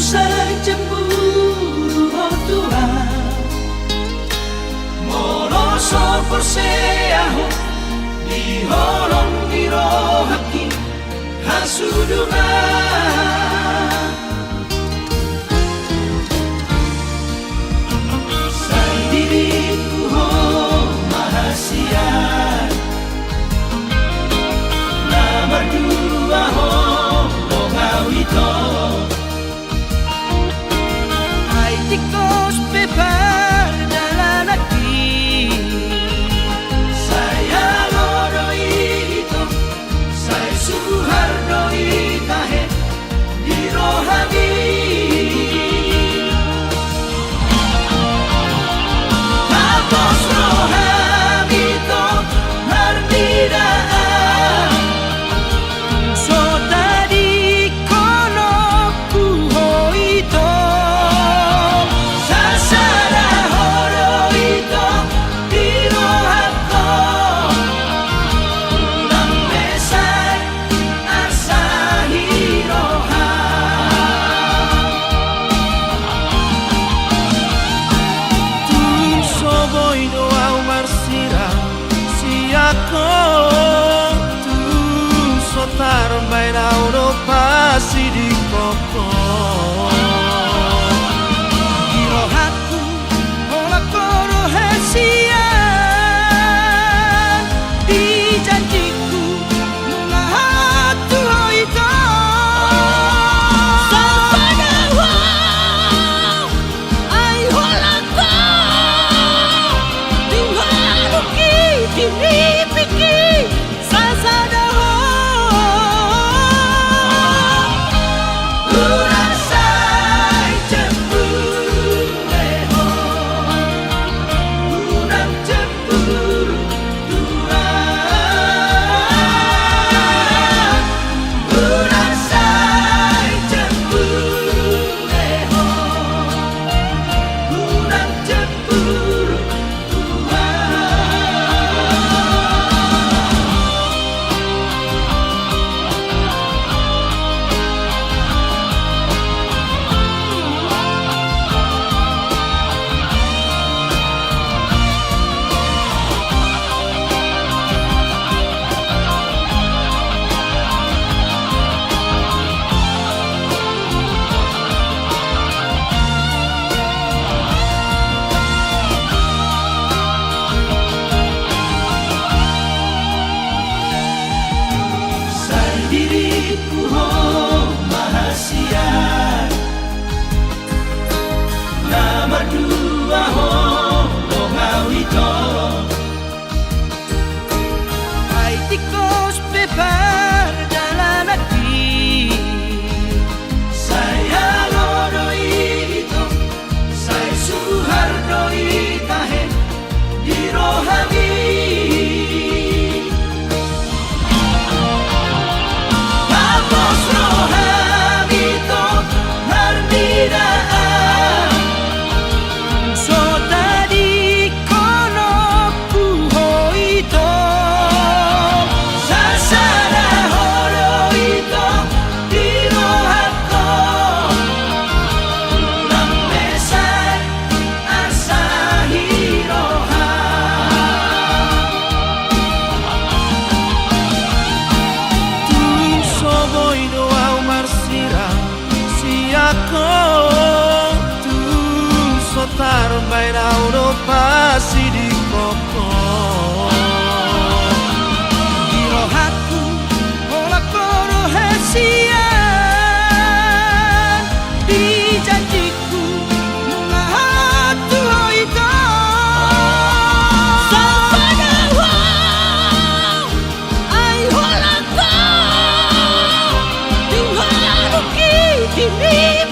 saya cemburu oh Tuhan, moroso perseaho di holong biro haki hasudungan. Sai diriku ho mahasian, nomor dua ho longawito. Ay tikos pepar dalam hati, saya loroito, saya suhardo itahe di rohani. Tapos rohani to hardidaan, so tadi kono kuho ito. Sasara horo ito di rohako, ulang mesay asahi roha. Tum soboy doa marsira si ako tum sotar bairau do pasi di koko. Rohaku ola koro hasian, di janjiku mengahatu itu. Sampai wow, ay holako, tinggal kini pikir sasada ho. Urasai cemburu leho, unang cemburu Tuhan. Urasai cemburu leho, unang cemburu Sai diriku ho mahasian, nomor dua ho longawito. Ay tikos pepar dalam hati, saya loro ito, saya suhardo itahe di rohani. Tapos rohani to hardidaan, so tadi kono kuho ito. Sasara horo ito di rohako, ulang mesay asahi roha. Tum soboy doa marsira si ako tum sotar bairau do pasi di koko. Rohaku ola koro hasian, di janjiku mengahatu itu. Sampai wow, ay holako, tinggal kini